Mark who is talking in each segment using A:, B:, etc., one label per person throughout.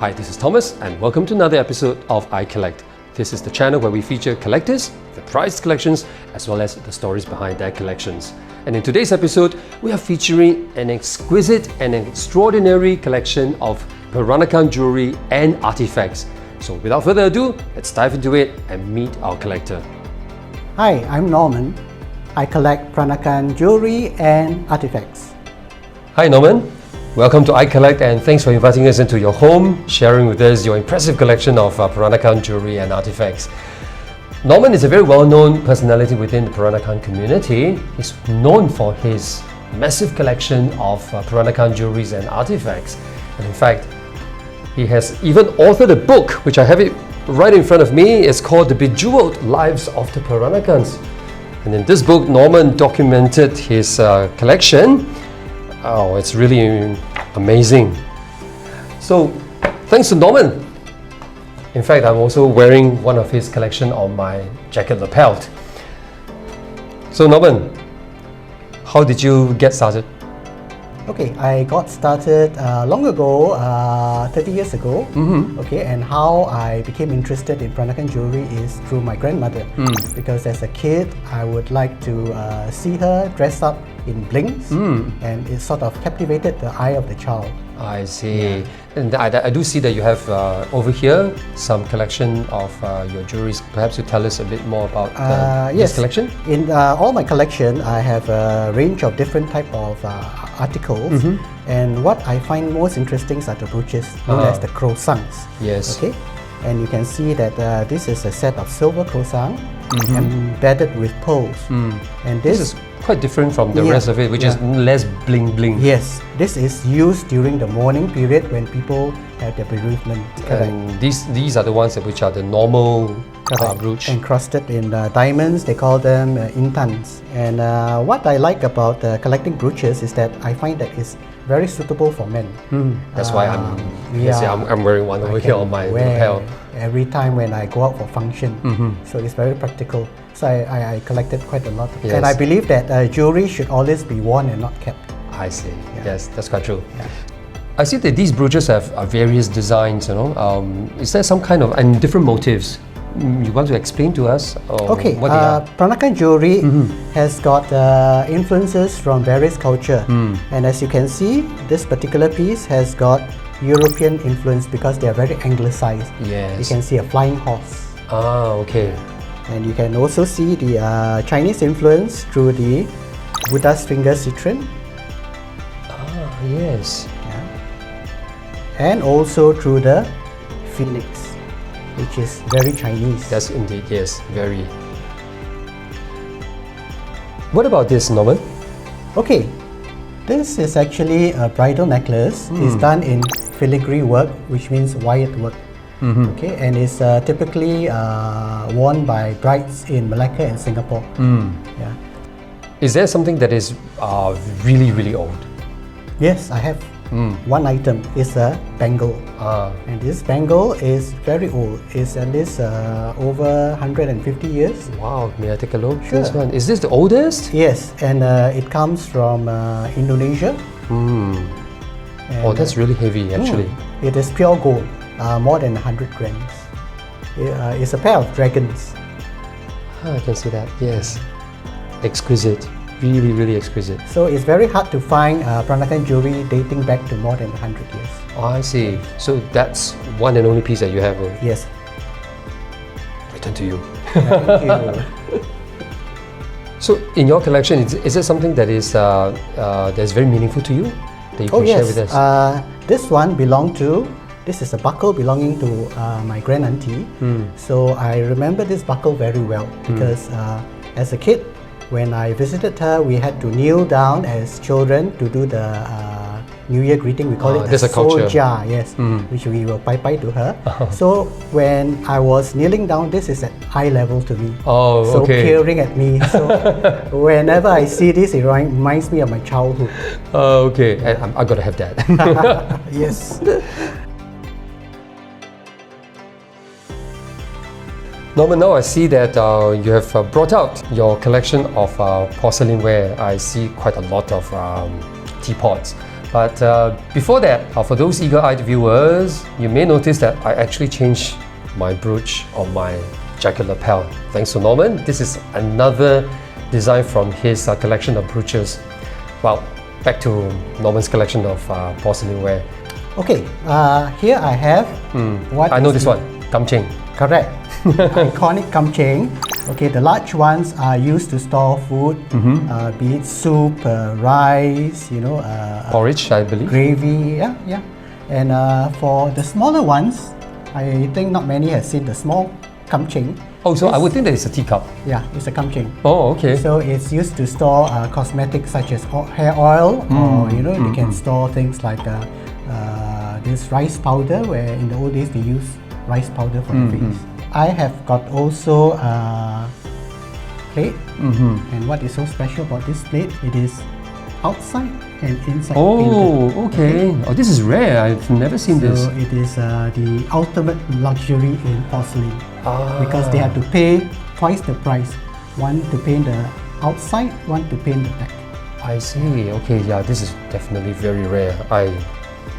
A: Hi, this is Thomas and welcome to another episode of iCollect. This is the channel where we feature collectors, the prized collections, as well as the stories behind their collections. And in today's episode, we are featuring an exquisite and extraordinary collection of Peranakan jewelry and artifacts. So without further ado, let's dive into it and meet our collector.
B: Hi, I'm Norman. I collect Peranakan jewelry and artifacts.
A: Hi Norman, welcome to iCollect and thanks for inviting us into your home, sharing with us your impressive collection of Peranakan jewelry and artifacts. Norman is a very well-known personality within the Peranakan community. He's known for his massive collection of Peranakan jewelries and artifacts. And in fact, he has even authored a book, which I have it right in front of me. It's called The Bejewelled Lives of the Peranakans. And in this book, Norman documented his collection. Oh, it's really amazing. So, thanks to Norman. In fact, I'm also wearing one of his collection on my jacket lapel. So Norman, how did you get started?
B: Okay, I got started long ago, 30 years ago. Okay, and how I became interested in Peranakan jewelry is through my grandmother. Because as a kid, I would like to see her dress up in blings, and it sort of captivated the eye of the child.
A: I see. And I do see that you have over here some collection of your jewelries. Perhaps you tell us a bit more about this collection?
B: In all my collection, I have a range of different type of articles. And what I find most interesting are the brooches known as the croissants.
A: Yes.
B: Okay. And you can see that this is a set of silver croissant embedded with pearls. And
A: This is quite different from the rest of it, which is less bling-bling.
B: Yes, this is used during the mourning period when people have their bereavement.
A: And these are the ones which are the normal brooch.
B: Encrusted in diamonds, they call them intans. And what I like about collecting brooches is that I find that it's very suitable for men.
A: That's why I'm wearing one over here on my lapel.
B: Every time when I go out for function, so it's very practical. So I collected quite a lot, and I believe that jewelry should always be worn and not kept.
A: I see. Yes, that's quite true. I see that these brooches have various designs. You know, is there some kind of and different motifs? You want to explain to us?
B: Okay,
A: what they are?
B: Peranakan jewelry has got influences from various culture, and as you can see, this particular piece has got European influence because they are very anglicized.
A: Yes.
B: You can see a flying horse.
A: Ah, okay.
B: And you can also see the Chinese influence through the Buddha's finger citron.
A: Ah, yes.
B: And also through the phoenix, which is very Chinese.
A: That's indeed, yes, very. What about this, Norman?
B: Okay, this is actually a bridal necklace. It's done in filigree work, which means wired work. Okay, and it's typically worn by brides in Malacca and Singapore. Yeah.
A: Is there something that is really, really old?
B: Yes, I have. One item is a bangle. And this bangle is very old. It's at least over 150 years.
A: Wow, may I take a look?
B: Sure.
A: This one. Is this the oldest?
B: Yes, and it comes from Indonesia.
A: Oh, that's really heavy actually.
B: It is pure gold, more than 100 grams. It's a pair of dragons.
A: I can see that, yes. Exquisite. Really, really exquisite.
B: So it's very hard to find Peranakan jewelry dating back to more than 100 years.
A: Oh, I see. So that's one and only piece that you have.
B: Yes.
A: Return to you.
B: Thank you.
A: So in your collection, is there something that is that's very meaningful to you that you can share with us?
B: This one this is a buckle belonging to my grand auntie. So I remember this buckle very well because as a kid, when I visited her, we had to kneel down as children to do the New Year greeting. We call it the soja, yes, which we will bye to her. So when I was kneeling down, this is at eye level to me.
A: Oh,
B: so
A: okay.
B: peering at me. So whenever I see this, it reminds me of my childhood.
A: Oh, okay. I gotta have that.
B: Yes.
A: Norman, now I see that you have brought out your collection of porcelain ware. I see quite a lot of teapots. But before that, for those eager-eyed viewers, you may notice that I actually changed my brooch on my jacket lapel. Thanks to Norman. This is another design from his collection of brooches. Well, back to Norman's collection of porcelain ware.
B: Okay, here I have what
A: I know
B: is
A: this one, kamcheng.
B: Correct. Iconic kamcheng. Okay, the large ones are used to store food, be it soup, rice,
A: Porridge, I believe.
B: gravy, yeah. And for the smaller ones, I think not many have seen the small kamcheng.
A: Oh, so I would think that it's a teacup.
B: Yeah, it's a kamcheng.
A: Oh, okay.
B: So it's used to store cosmetics such as hair oil, or you can store things like this rice powder, where in the old days they use rice powder for the face. I have got also plate, and what is so special about this plate? It is outside and inside painted.
A: Okay. Oh, this is rare. I've never seen this.
B: So it is the ultimate luxury in porcelain, because they have to pay twice the price. One to paint the outside, one to paint the back.
A: I see. Okay, yeah, this is definitely very rare.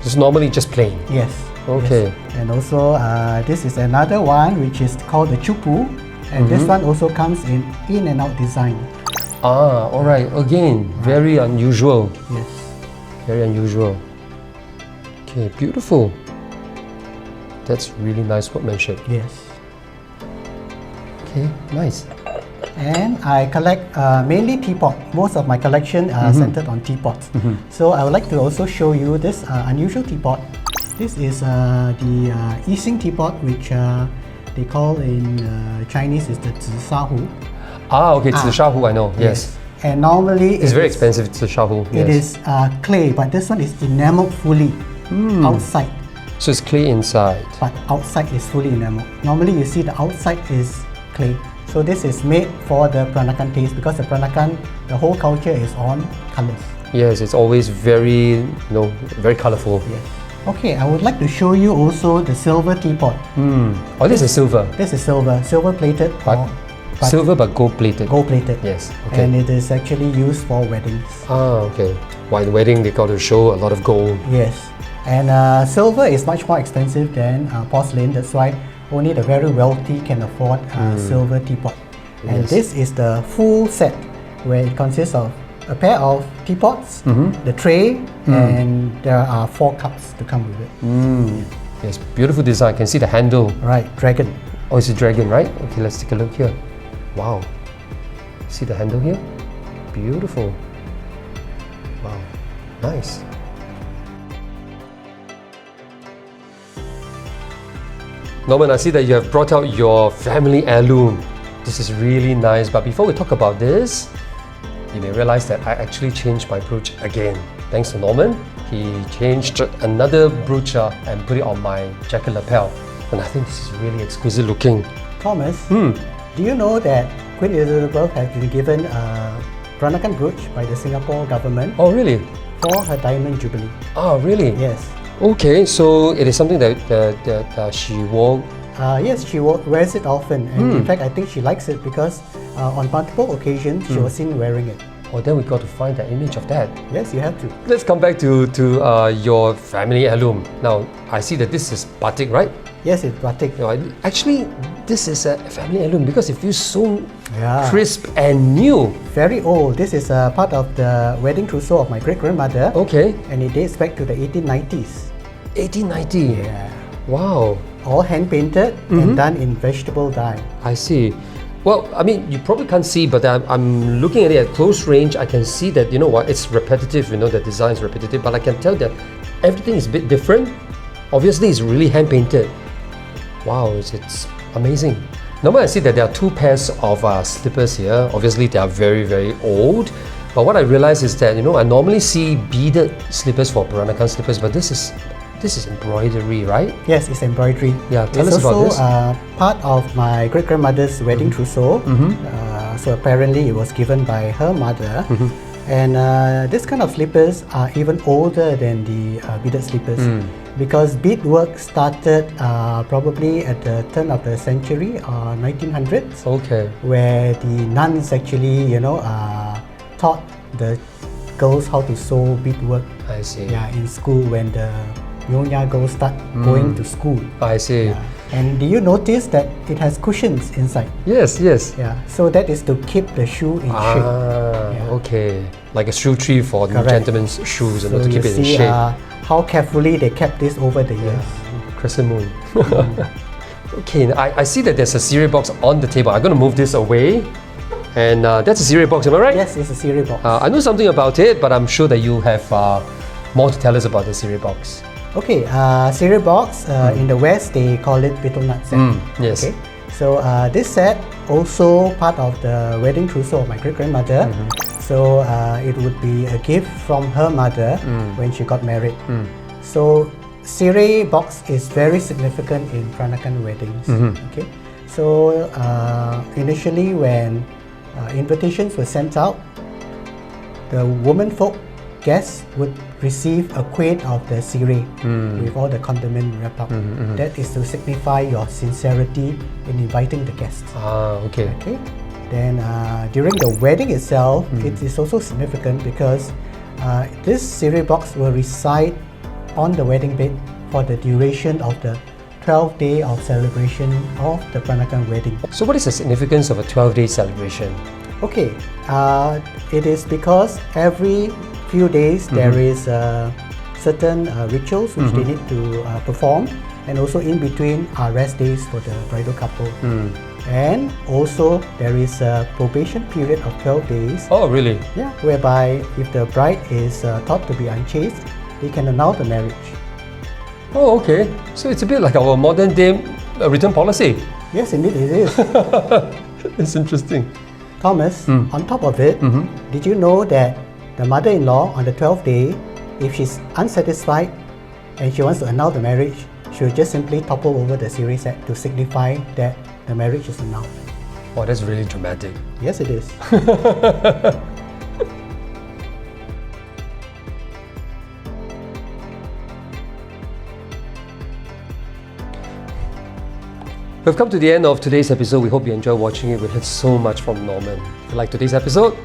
A: It's normally just plain.
B: Yes.
A: Okay.
B: Yes. And also this is another one which is called the chupu, and this one also comes in and out design.
A: All right. Again, very unusual.
B: Yes.
A: Very unusual. Okay, beautiful. That's really nice workmanship.
B: Yes.
A: Okay, nice.
B: And I collect mainly teapot. Most of my collection are centered on teapots. So I would like to also show you this unusual teapot. This is the Yixing teapot, which they call in Chinese is the Zishahu.
A: Okay, it's the shahu, I know. Yes.
B: And normally
A: It's very expensive, it's the shahu.
B: It
A: Yes.
B: is clay, but this one is enameled fully outside,
A: So it's clay inside.
B: but outside is fully enameled. Normally you see the outside is clay. So this is made for the Peranakan taste, because the Peranakan, the whole culture is on colors.
A: Yes, it's always very, very colorful.
B: Yes. Okay, I would like to show you also the silver teapot.
A: Oh, this is silver.
B: This is silver plated,
A: But silver but gold plated.
B: gold plated.
A: Yes. Okay.
B: And it is actually used for weddings.
A: Okay. Why in wedding they got to show a lot of gold.
B: Yes. And silver is much more expensive than porcelain. That's why only the very wealthy can afford silver teapot. And
A: Yes.
B: this is the full set, where it consists of a pair of teapots, the tray, and there are 4 cups to come with it.
A: Yes, beautiful design. I can see the handle.
B: Right, dragon.
A: Oh, it's a dragon, right? Okay, let's take a look here. Wow. See the handle here? Beautiful. Wow. Nice. Norman, I see that you have brought out your family heirloom. This is really nice. But before we talk about this, you may realize that I actually changed my brooch again. Thanks to Norman, he changed another brooch and put it on my jacket lapel. And I think this is really exquisite looking.
B: Thomas, do you know that Queen Elizabeth has been given a Peranakan brooch by the Singapore government
A: Oh, really?
B: for her diamond jubilee?
A: Oh, really?
B: Yes.
A: Okay, so it is something that she wore.
B: Yes, she wears it often, and in fact I think she likes it because on multiple occasions she was seen wearing it.
A: Oh, then we got to find that image of that.
B: Yes, you have to.
A: Let's come back to your family heirloom. Now, I see that this is batik, right?
B: Yes, it's batik.
A: Actually, this is a family heirloom because it feels so
B: Yeah.
A: crisp and new.
B: Very old. This is part of the wedding trousseau of my great-grandmother.
A: Okay,
B: And it dates back to the 1890s.
A: 1890.
B: Yeah.
A: Wow,
B: All hand-painted and done in vegetable dye.
A: I see. Well, I mean, you probably can't see, but I'm looking at it at close range. I can see that, it's repetitive, the design is repetitive, but I can tell that everything is a bit different. Obviously, it's really hand-painted. Wow, it's amazing. Normally, I see that there are 2 pairs of slippers here. Obviously, they are very, very old. But what I realize is that, I normally see beaded slippers for Peranakan slippers, but this is embroidery, right?
B: Yes, it's embroidery.
A: Yeah, tell
B: it's
A: us about
B: also part of my great-grandmother's wedding trousseau. So apparently it was given by her mother. And this kind of slippers are even older than the beaded slippers, because beadwork started probably at the turn of the century, 1900s,
A: Okay.
B: where the nuns actually, taught the girls how to sew beadwork.
A: I see.
B: Yeah, in school when the Nyonya girls start going to school.
A: I see.
B: Yeah. And do you notice that it has cushions inside?
A: Yes, yes.
B: Yeah, so that is to keep the shoe in shape. Yeah.
A: Okay. Like a shoe tree for gentlemen's shoes,
B: So
A: to keep
B: you
A: it in
B: see
A: shape.
B: how carefully they kept this over the years.
A: Crescent moon. Okay, I see that there's a cereal box on the table. I'm going to move this away. And that's a cereal box, am I right?
B: Yes, it's a cereal box.
A: I know something about it, but I'm sure that you have more to tell us about the cereal box.
B: Okay, cereal box, in the West they call it betel nut set.
A: Yes.
B: Okay, so this set also part of the wedding trousseau of my great-grandmother. So it would be a gift from her mother when she got married. So cereal box is very significant in Peranakan weddings. Okay, so initially when invitations were sent out, the womenfolk guests would receive a quid of the sirih with all the condiment wrapped up. That is to signify your sincerity in inviting the guests.
A: Okay.
B: Okay. Then during the wedding itself, it is also significant because this cereal box will reside on the wedding bed for the duration of the 12th day of celebration of the Peranakan wedding.
A: So what is the significance of a 12-day celebration?
B: Okay, it is because every few days there is certain rituals which they need to perform, and also in between are rest days for the bridal couple. And also there is a probation period of 12 days.
A: Oh, really?
B: Yeah, whereby if the bride is thought to be unchaste, they can annul the marriage.
A: Oh, okay. So it's a bit like our modern day return policy.
B: Yes, indeed it is.
A: It's interesting.
B: Thomas, on top of it, did you know that the mother-in-law on the 12th day, if she's unsatisfied and she wants to annul the marriage, she'll just simply topple over the cereal set to signify that the marriage is annulled.
A: Oh, that's really dramatic.
B: Yes, it is.
A: We've come to the end of today's episode. We hope you enjoyed watching it. We heard so much from Norman. If you like today's episode,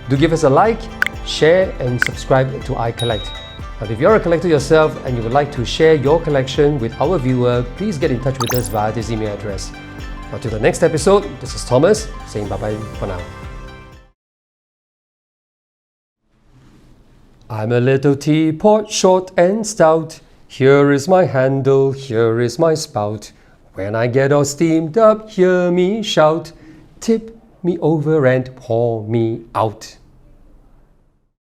A: do give us a like, share and subscribe to iCollect. But if you're a collector yourself and you would like to share your collection with our viewer, please get in touch with us via this email address. Until the next episode, this is Thomas saying bye-bye for now. I'm a little teapot, short and stout. Here is my handle, here is my spout. When I get all steamed up, hear me shout. Tip me over and pour me out.